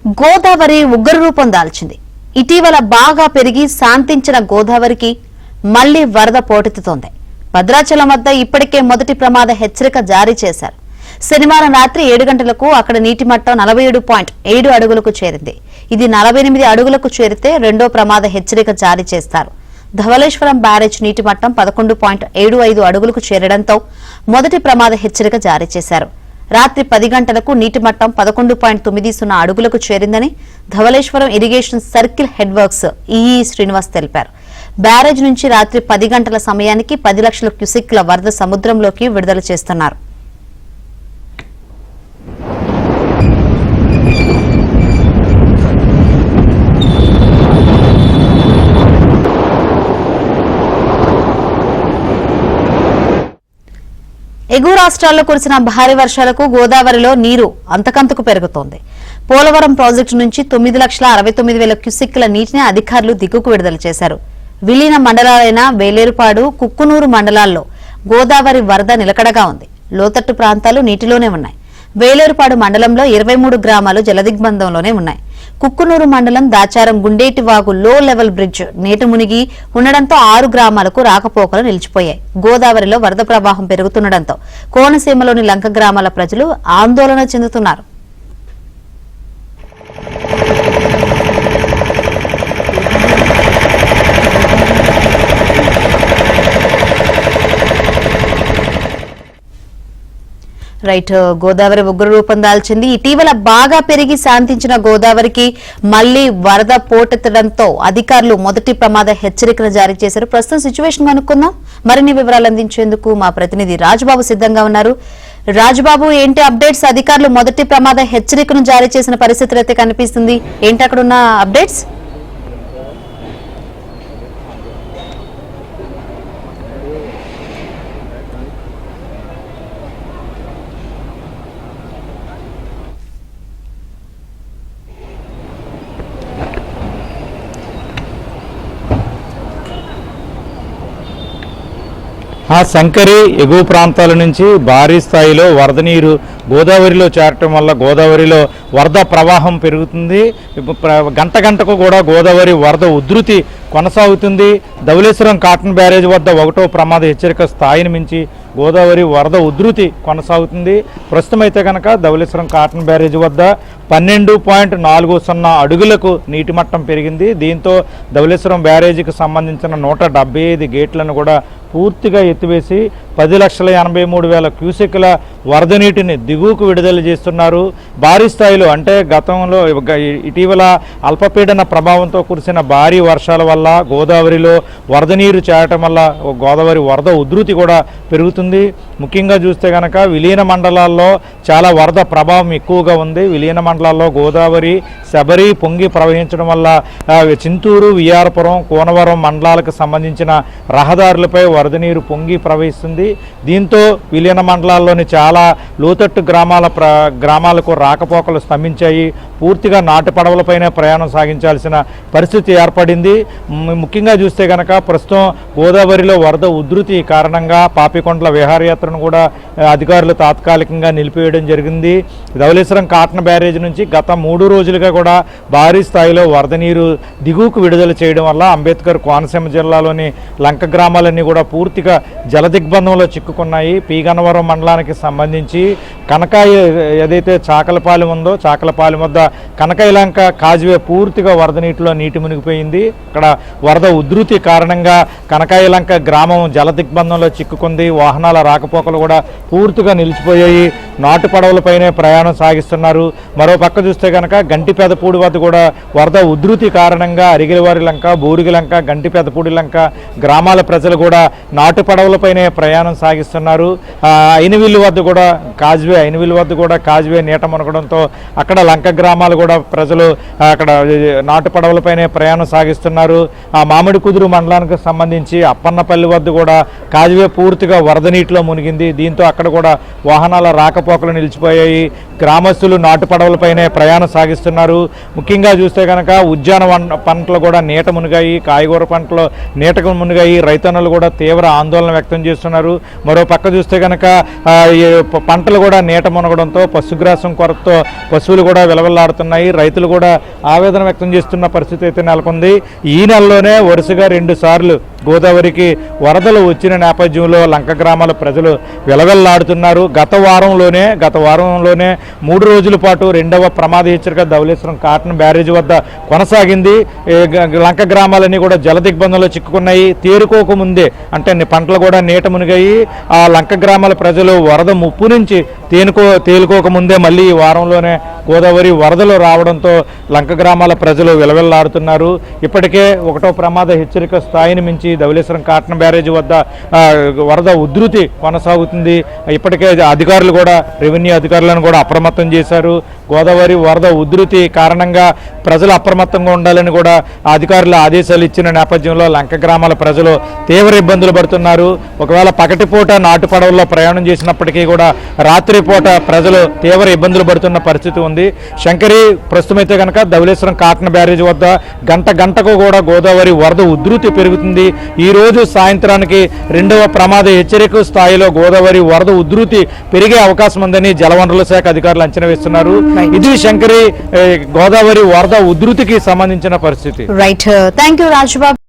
గోదావరి ఉగ్ర రూపం దాల్చింది. ఇటీవల బాగా పెరిగి శాంతించిన గోదావరికి మళ్లీ వరద పోటెత్తుతోంది. భద్రాచలం వద్ద ఇప్పటికే మొదటి ప్రమాద హెచ్చరిక జారీ చేశారు. శనివారం రాత్రి 7 గంటలకు అక్కడ నీటి మట్టం 47.7 అడుగులకు చేరింది. ఇది 48 అడుగులకు చేరితే రెండో ప్రమాద హెచ్చరిక జారీ చేస్తారు. ధవళేశ్వరం బ్యారేజ్ నీటి మట్టం 11.75 అడుగులకు చేరడంతో మొదటి ప్రమాద హెచ్చరిక జారీ చేశారు. రాత్రి 10 గంటలకు నీటి మట్టం 11.90 అడుగులకు చేరిందని Dowleswaram irrigation circle head works EE Srinivas తెలిపారు. బ్యారేజ్ నుంచి రాత్రి 10 గంటల సమయానికి 10 లక్షల క్యూసెక్ల వరద సముద్రంలోకి విడుదల చేస్తున్నారు. ఎగువ రాష్ట్రాల్లో కురిసిన భారీ వర్షాలకు గోదావరిలో నీరు అంతకంతకు పెరుగుతోంది. పోలవరం ప్రాజెక్టు నుంచి 9,69,000 క్యూసెక్కుల నీటిని అధికారులు దిగువకు విడుదల చేశారు. విలీన మండలాలైన వేలేరుపాడు, కుక్కునూరు మండలాల్లో గోదావరి వరద నిలకడగా ఉంది. లోతట్టు ప్రాంతాలు నీటిలోనే ఉన్నాయి. వేలేరుపాడు మండలంలో 23 గ్రామాలు జలదిగ్బంధంలోనే ఉన్నాయి. కుక్కునూరు మండలం దాచారం గుండేటివాగు లో లెవెల్ బ్రిడ్జ్ నీటి మునిగి ఉండడంతో 6 గ్రామాలకు రాకపోకలు నిలిచిపోయాయి. గోదావరిలో వరద ప్రవాహం పెరుగుతుండటంతో కోనసీమలోని లంక గ్రామాల ప్రజలు ఆందోళన చెందుతున్నారు. రైట్, గోదావరి ఉగ్ర రూపం దాల్చింది. ఇటీవల బాగా పెరిగి శాంతించిన గోదావరికి మళ్లీ వరద పోటెత్తడంతో అధికారులు మొదటి ప్రమాద హెచ్చరికను జారీ చేశారు. ప్రస్తుతం సిచ్యువేషన్ కనుక్కుందాం. మరిన్ని వివరాలు అందించేందుకు మా ప్రతినిధి రాజబాబు సిద్ధంగా ఉన్నారు. రాజబాబు, ఏంటి అప్డేట్స్? అధికారులు మొదటి ప్రమాద హెచ్చరికను జారీ చేసిన పరిస్థితులు అయితే కనిపిస్తుంది. ఏంటి అక్కడ ఉన్న అప్డేట్స్? సంకరి ఎగువ ప్రాంతాల నుంచి భారీ స్థాయిలో వరద నీరు గోదావరిలో చేరటం వల్ల గోదావరిలో వరద ప్రవాహం పెరుగుతుంది. గంట గంటకు కూడా గోదావరి వరద ఉధృతి కొనసాగుతుంది. ధవళేశ్వరం కాటన్ బ్యారేజ్ వద్ద 1వ ప్రమాద హెచ్చరిక స్థాయిని మించి గోదావరి వరద ఉధృతి కొనసాగుతుంది. ప్రస్తుతం అయితే కనుక ధవళేశ్వరం కాటన్ బ్యారేజ్ వద్ద 12.40 అడుగులకు నీటి మట్టం పెరిగింది. దీంతో ధవళేశ్వరం బ్యారేజీకి సంబంధించిన 175 గేట్లను కూడా పూర్తిగా ఎత్తివేసి 10,83,000 క్యూసెక్ల వరద నీటిని దిగువకు విడుదల చేస్తున్నారు. భారీ స్థాయిలో అంటే గతంలో ఇటీవల అల్పపీడన ప్రభావంతో కురిసిన భారీ వర్షాల వల్ల గోదావరిలో వరద నీరు చేరటం వల్ల గోదావరి వరద ఉధృతి కూడా పెరుగుతుంది. ముఖ్యంగా చూస్తే కనుక విలీన మండలాల్లో చాలా వరద ప్రభావం ఎక్కువగా ఉంది. విలీన మండలాల్లో గోదావరి శబరి పొంగి ప్రవహించడం వల్ల చింతూరు, విఆర్పురం, కోనవరం మండలాలకు సంబంధించిన రహదారులపై వరద నీరు పొంగి ప్రవహిస్తుంది. దీంతో విలీన మండలాల్లోని చాలా లోతట్టు గ్రామాలకు రాకపోకలు స్తంభించాయి. పూర్తిగా నాటు పడవలపైనే ప్రయాణం సాగించాల్సిన పరిస్థితి ఏర్పడింది. ముఖ్యంగా చూస్తే కనుక ప్రస్తుతం గోదావరిలో వరద ఉధృతి కారణంగా పాపికొండల విహారయాత్రను కూడా అధికారులు తాత్కాలికంగా నిలిపివేయడం జరిగింది. ధవళేశ్వరం కాటన్ బ్యారేజ్ నుంచి గత 3 రోజులుగా కూడా భారీ స్థాయిలో వరద నీరు దిగువకు విడుదల చేయడం వల్ల అంబేద్కర్ కోనసీమ జిల్లాలోని లంక గ్రామాలన్నీ కూడా పూర్తిగా జలదిగ్బంధంలో చిక్కుకున్నాయి. పీగన్నవరం మండలానికి సంబంధించి కనకాయ ఏదైతే చాకలపాలెం ఉందో చాకలపాలెం వద్ద కనకాయలంక కాజ్వే పూర్తిగా వరద నీటిలో నీటి మునిగిపోయింది. అక్కడ వరద ఉధృతి కారణంగా కనకాయలంక గ్రామం జలదిగ్బంధంలో చిక్కుకుంది. వాహనాల రాకపోకలు కూడా పూర్తిగా నిలిచిపోయాయి. నాటు పడవలపైనే ప్రయాణం సాగిస్తున్నారు. మరో పక్క చూస్తే కనుక గంటిపెదపూడి వద్ద కూడా వరద ఉధృతి కారణంగా అరిగిలవారి లంక, బూరిగి లంక, గంటిపెదపూడి లంక గ్రామాల ప్రజలు కూడా నాటు పడవలపైనే ప్రయాణం సాగిస్తున్నారు. ఐనవిల్లు వద్ద కూడా కాజ్వే నీట మునగడంతో అక్కడ లంక గ్రామాలు కూడా ప్రజలు అక్కడ నాటు పడవలపైనే ప్రయాణం సాగిస్తున్నారు. మామిడి కుదురు మండలానికి సంబంధించి అప్పన్నపల్లి వద్ద కూడా కాజ్వే పూర్తిగా వరద నీటిలో మునిగింది. దీంతో అక్కడ కూడా వాహనాల రాకపోకలు నిలిచిపోయాయి. గ్రామస్తులు నాటు పడవలపైనే ప్రయాణం సాగిస్తున్నారు. ముఖ్యంగా చూస్తే కనుక ఉద్యాన పంటలు కూడా నీట మునిగాయి, కాయగూర పంటలు నీటకు మునిగాయి. రైతన్నలు కూడా తీవ్ర ఆందోళన వ్యక్తం చేస్తున్నారు. మరో పక్క చూస్తే కనుక ఈ పంటలు కూడా నీట మునగడంతో పశుగ్రాసం కొరతతో పశువులు కూడా విలవిల్లాడుతున్నాయి. రైతులు కూడా ఆవేదన వ్యక్తం చేస్తున్న పరిస్థితి అయితే నెలకొంది. ఈ నెలలోనే వరుసగా 2 సార్లు గోదావరికి వరదలు వచ్చిన నేపథ్యంలో లంక గ్రామాల ప్రజలు విలవిల్లాడుతున్నారు. గత వారంలోనే 3 రోజుల పాటు 2వ ప్రమాద హెచ్చరిక ధవళేశ్వరం కాటన్ బ్యారేజ్ వద్ద కొనసాగింది. లంక గ్రామాలన్నీ కూడా జల దిగ్బంధంలో చిక్కుకున్నాయి. తేరుకోకముందే అంటే పంటలు కూడా నీట మునిగాయి. ఆ లంక గ్రామాల ప్రజలు వరద ముప్పు నుంచి తేలుకోకముందే మళ్ళీ ఈ వారంలోనే గోదావరి వరదలు రావడంతో లంక గ్రామాల ప్రజలు విలవిల్లాడుతున్నారు. ఇప్పటికే 1వ ప్రమాద హెచ్చరిక స్థాయిని మించి ధవళేశ్వరం కాటన్ బ్యారేజ్ వద్ద వరద ఉధృతి కొనసాగుతుంది. ఇప్పటికే అధికారులు కూడా రెవెన్యూ అధికారులను కూడా అప్రమత్తం చేశారు. గోదావరి వరద ఉధృతి కారణంగా ప్రజలు అప్రమత్తంగా ఉండాలని కూడా అధికారులు ఆదేశాలు ఇచ్చిన నేపథ్యంలో లంక గ్రామాల ప్రజలు తీవ్ర ఇబ్బందులు పడుతున్నారు. ఒకవేళ పగటిపూట నాటు పడవల్లో ప్రయాణం చేసినప్పటికీ కూడా రాత్రిపూట ప్రజలు తీవ్ర ఇబ్బందులు పడుతున్న పరిస్థితి ఉంది. శంకరి ప్రస్తుతమైతే కనుక ధవళేశ్వరం కాటన్ బ్యారేజ్ వద్ద గంటకు కూడా గోదావరి వరద ఉధృతి పెరుగుతుంది. ఈ రోజు సాయంత్రానికి 2వ ప్రమాద హెచ్చరిక స్థాయిలో గోదావరి వరద ఉధృతి పెరిగే అవకాశం ఉందని జలవనరుల శాఖ అధికారులు అంచనా వేస్తున్నారు. ఇది శంకరి గోదావరి వరద ఉధృతికి సంబంధించిన పరిస్థితి. Right, thank you Rajababu.